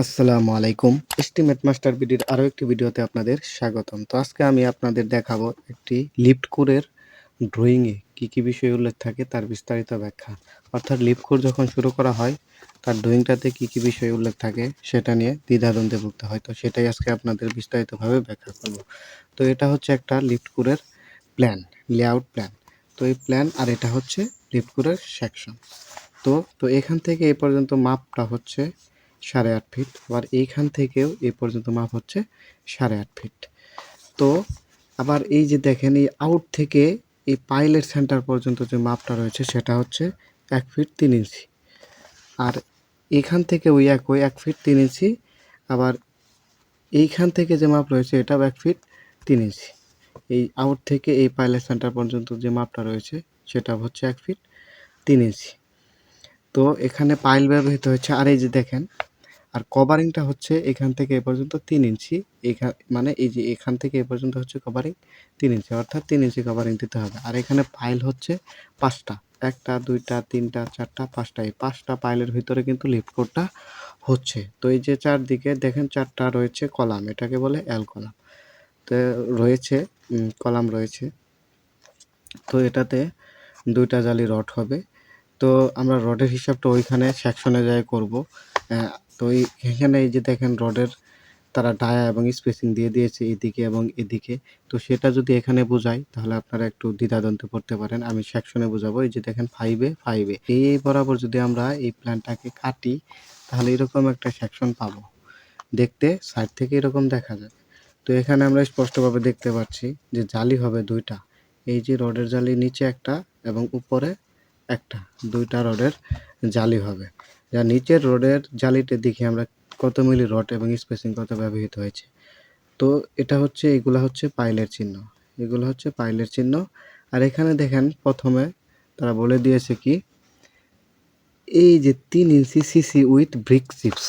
আসসালামু আলাইকুম। Estimate master বিডির আরো একটি ভিডিওতে আপনাদের স্বাগতম। তো আজকে আমি আপনাদের দেখাবো একটি লিফট কোরের ড্রয়িংয়ে কি বিষয় উল্লেখ থাকে তার বিস্তারিত ব্যাখ্যা। অর্থাৎ লিফট কোর যখন শুরু করা হয় তার ড্রয়িংটাতে কি বিষয় উল্লেখ থাকে সেটা নিয়ে দ্বিধাদ্বন্দ্বে ভুগতে হয়। তো সেটাই আজকে আপনাদের বিস্তারিতভাবে ব্যাখ্যা করব। তো এটা হচ্ছে একটা লিফট কোরের প্ল্যান, লেআউট প্ল্যান। তো এই প্ল্যান আর এটা হচ্ছে লিফট কোরের সেকশন। তো এখান থেকে এই পর্যন্ত মাপটা হচ্ছে 8.5 ফিট, আবার এইখান থেকেও এই পর্যন্ত মাপ হচ্ছে 8.5 ফিট। তো আবার এই যে দেখেন এই আউট থেকে এই পাইলের সেন্টার পর্যন্ত যে মাপটা রয়েছে সেটা হচ্ছে 1 ফিট 3 ইঞ্চি। আর এখান থেকে ওই 1 ফিট 3 ইঞ্চি, আবার এইখান থেকে যে মাপ রয়েছে এটাও 1 ফিট 3 ইঞ্চি। এই আউট থেকে এই পাইলের সেন্টার পর্যন্ত যে মাপটা রয়েছে সেটা হচ্ছে 1 ফিট 3 ইঞ্চি। তো এখানে পাইল ব্যবহৃত হচ্ছে। আর এই যে দেখেন, আর কভারিংটা হচ্ছে এখান থেকে এ পর্যন্ত 3 ইঞ্চি। মানে এই যে এখান থেকে এ পর্যন্ত হচ্ছে কভারিং 3 ইঞ্চি, অর্থাৎ 3 ইঞ্চি কভারিং দিতে হবে। আর এখানে পাইল হচ্ছে 5টা, 1টা 2টা 3টা 4টা 5টা, এই 5টা পাইলের ভিতরে কিন্তু লিফট কোরটা হচ্ছে। তো এই যে চারদিকে দেখেন 4টা রয়েছে কলাম, এটাকে বলে এল কলাম। তো রয়েছে কলাম রয়েছে। তো এটাতে 2টা জালি রড হবে। তো আমরা রডের হিসাবটা ওইখানে সেকশনে যাই করব। তো এখানে এই যে দেখেন রডের তারা ডায়া এবং স্পেসিং দিয়ে দিয়েছে এদিকে এবং এদিকে। তো সেটা যদি এখানে বোঝাই তাহলে আপনারা একটু দ্বিধাদ্বন্দ্বে পড়তে পারেন। আমি সেকশনে বোঝাবো। এই যে দেখেন 5 এ এই বরাবর যদি আমরা এই প্ল্যানটাকে কাটি তাহলে এরকম একটা সেকশন পাবো। দেখতে সাইড থেকে এরকম দেখা যাবে। তো এখানে আমরা স্পষ্টভাবে দেখতে পাচ্ছি যে জালি হবে 2টা। এই যে রডের জালি নিচে একটা এবং উপরে একটা, 2টা রডের জালি হবে। যা নিচের রডের জালিতে দেখি আমরা কত মিলি রড এবং স্পেসিং কত ব্যবহৃত হয়েছে। তো এটা হচ্ছে, এগুলা হচ্ছে পাইলের চিহ্ন, এগুলো হচ্ছে পাইলের চিহ্ন। আর এখানে দেখেন প্রথমে তারা বলে দিয়েছে কি, এই যে 3 ইঞ্চি সিসি উইথ ব্রিক চিপস,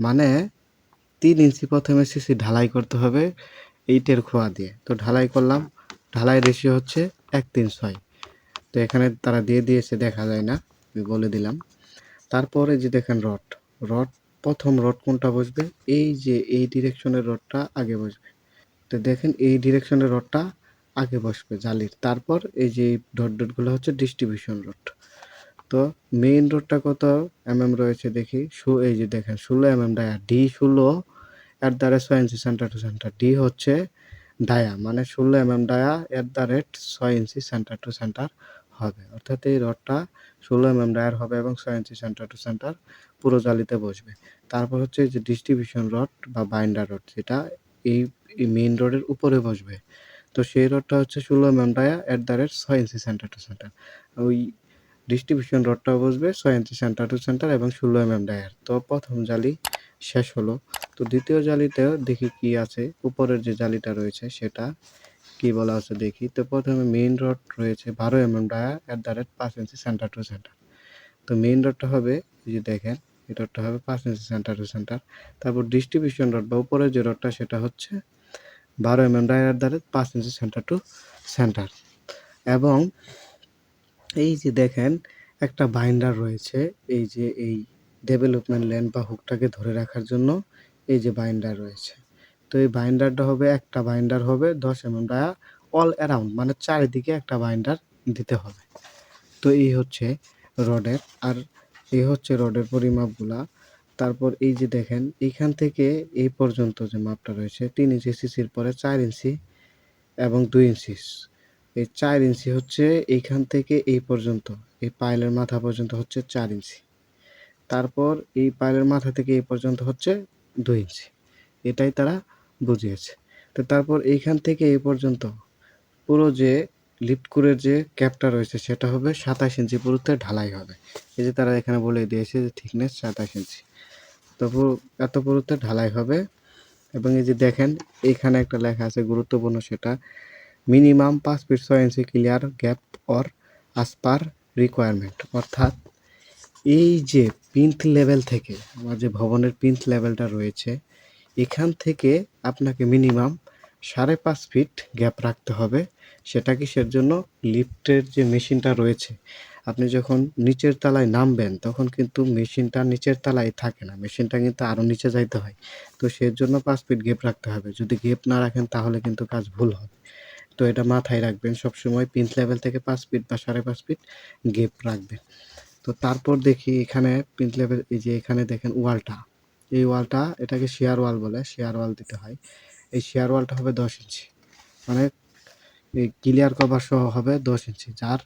মানে 3 ইঞ্চি প্রথমে সিসি ঢালাই করতে হবে ইটের খোয়া দিয়ে। তো ঢালাই করলাম, ঢালাই রেশিও হচ্ছে 1:3:6। তো এখানে তারা দিয়ে দিয়েছে, দেখা যায় না, আমি বলে দিলাম। তারপরে যে দেখেন রড, রড প্রথম রড কোনটা বসবে, এই যে এই ডিরেকশনের রডটা আগে বসবে। তো দেখেন এই ডিরেকশনের রডটা আগে বসবে জালির। তারপর এই যে ডটগুলো হচ্ছে ডিস্ট্রিবিউশন রড। তো মেইন রডটা কত রয়েছে দেখি, এই যে দেখেন 16 dia, D 16 at the rate 6 inch centre to centre. D হচ্ছে ডায়া, মানে 16 dia at the rate 6 inch centre to centre হবে। অর্থাৎ এই রডটা 16 ডায়ার হবে এবং 6 ইঞ্চি সেন্টার টু সেন্টার পুরো জালিতে বসবে। তারপর হচ্ছে যে ডিস্ট্রিবিউশন রড বা বাইন্ডার রড, যেটা এই মেইন রডের উপরে বসবে। তো সেই রডটা হচ্ছে 16 dia at the rate 6 inch centre to centre. ওই ডিস্ট্রিবিউশন রডটাও বসবে 6 ইঞ্চি সেন্টার টু সেন্টার এবং 16 ডায়ার। তো প্রথম জালি শেষ হলো। তো দ্বিতীয় জালিতেও দেখি কি আছে, উপরের যে জালিটা রয়েছে সেটা কি বলা আছে দেখি। তো প্রথমে মেইন রড রয়েছে 12 dia at the rate 5 inch centre to centre. তো মেইন রডটা হবে, এই যে দেখেন এই রডটা হবে 5 ইঞ্চি সেন্টার টু সেন্টার। তারপর ডিস্ট্রিবিউশন রড বা উপরের যে রডটা সেটা হচ্ছে 12 dia at the rate 5 inch centre to centre. এবং এই যে দেখেন একটা বাইন্ডার রয়েছে, এই যে এই ডেভেলপমেন্ট লেন বা হুকটাকে ধরে রাখার জন্য এই যে বাইন্ডার রয়েছে। তো এই বাইন্ডারটা হবে, একটা বাইন্ডার হবে 10 ডায়া অল অ্যারাউন্ড, মানে চারিদিকে একটা বাইন্ডার দিতে হবে। তো এই হচ্ছে রডের, আর এই হচ্ছে রডের পরিমাপগুলা। তারপর এই যে দেখেন এইখান থেকে এই পর্যন্ত যে মাপটা রয়েছে 3 ইঞ্চি সিসির পরে 4 ইঞ্চি এবং 2 ইঞ্চি। এই 4 ইঞ্চি হচ্ছে এইখান থেকে এই পর্যন্ত, এই পাইলের মাথা পর্যন্ত হচ্ছে 4 ইঞ্চি। তারপর এই পাইলের মাথা থেকে এই পর্যন্ত হচ্ছে 2 ইঞ্চি। এটাই তারা বুঝিয়েছে। তো তারপর এইখান থেকে এই পর্যন্ত পুরো যে লিফট কোরের যে ক্যাপটা রয়েছে সেটা হবে 27 ইঞ্চি পুরোতে ঢালাই হবে। এই যে তারা এখানে বলে দিয়েছে যে থিকনেস 27 ইঞ্চি। তো এত পুরোতে ঢালাই হবে। এবং এই যে দেখেন এইখানে একটা লেখা আছে গুরুত্বপূর্ণ, সেটা minimum 5 feet 6 inch clear gap or as per requirement. অর্থাৎ এই যে পিন্থ লেভেল থেকে, আমার যে ভবনের পিন্থ লেভেলটা রয়েছে, এখান থেকে আপনাকে মিনিমাম 5.5 ফিট গ্যাপ রাখতে হবে। সেটা কিসের জন্য, লিফটের যে মেশিনটা রয়েছে আপনি যখন নিচের তলায় নামবেন তখন কিন্তু মেশিনটা নিচের তলায় থাকে না। মেশিনটা কিন্তু আরো নিচে যাইতে হয়। তো সেজন্য ৫ ফিট গ্যাপ রাখতে হবে। যদি গ্যাপ না রাখেন তাহলে কিন্তু কাজ ভুল হবে। তো এটা মাথায় রাখবেন সবসময় পিঞ্চ লেভেল থেকে ৫ ফিট বা ৫.৫ ফিট গ্যাপ রাখবেন। তো তারপর দেখি এখানে পিঞ্চ লেভেল এই যে এখানে দেখেন ওয়ালটা। এই ওয়ালটা এটাকে শিয়ার ওয়াল বলে, শিয়ার ওয়াল দিতে হয়। এই শিয়ার ওয়ালটা হবে ১০ ইঞ্চি। মানে এই ক্লিয়ার কভার সহ হবে ১০ ইঞ্চি। যার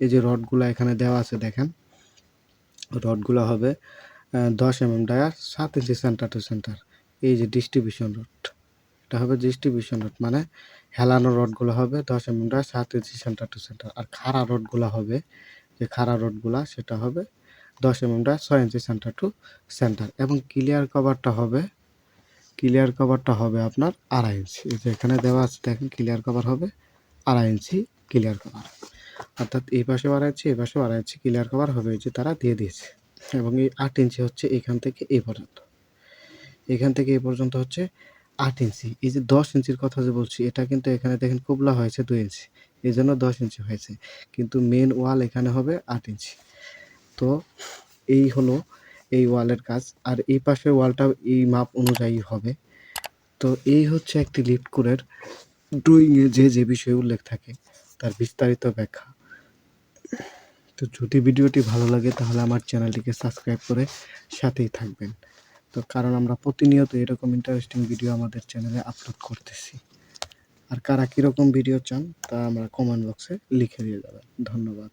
এই যে রডগুলা এখানে দেওয়া আছে দেখেন, রডগুলা হবে ১০ Dier ৭ inch centre to centre. এই যে ডিস্ট্রিবিউশন রড, এটা হবে ডিস্ট্রিবিউশন রড, মানে হেলানো রডগুলো হবে ১০ Dier ৭ inch centre to centre. আর খাড়া রডগুলা হবে, যে খাড়া রডগুলা সেটা হবে ১০ Dier ৬ inch centre to centre. এবং ক্লিয়ার কভারটা হবে আপনার ২.৫ ইঞ্চি। এই যে এখানে দেওয়া আছে দেখেন, ক্লিয়ার কভার হবে ২.৫ ইঞ্চি ক্লিয়ার কভার। অর্থাৎ এই পাশেও ২.৫ ইঞ্চি, এই পাশেও ২.৫ ইঞ্চি ক্লিয়ার কভার হবে, এই যে তারা দিয়ে দিয়েছে। এবং এই ৮ ইঞ্চি হচ্ছে এখান থেকে এই পর্যন্ত। এখান থেকে এই পর্যন্ত হচ্ছে ৮ ইঞ্চি। এই যে ১০ ইঞ্চির কথা যে বলছি, এটা কিন্তু এখানে দেখেন কুবলা হয়েছে ২ ইঞ্চি। এজন্য ১০ ইঞ্চি হয়েছে। কিন্তু মেইন ওয়াল এখানে হবে ৮ ইঞ্চি। তো এই হলো এই ওয়ালের কাজ। আর এই পাশের ওয়ালটাও এই মাপ অনুযায়ী হবে। তো এই হচ্ছে একটি লিফট কোরের ড্রয়িংয়ে যে বিষয়ে উল্লেখ থাকে তার বিস্তারিত ব্যাখ্যা। তো যদি ভিডিওটি ভালো লাগে তাহলে আমার চ্যানেলটিকে সাবস্ক্রাইব করে সাথেই থাকবেন। তো কারণ আমরা প্রতিনিয়ত এরকম ইন্টারেস্টিং ভিডিও আমাদের চ্যানেলে আপলোড করতেছি। আর কারা কীরকম ভিডিও চান তা আমরা কমেন্ট বক্সে লিখে দিয়ে যাবেন। ধন্যবাদ।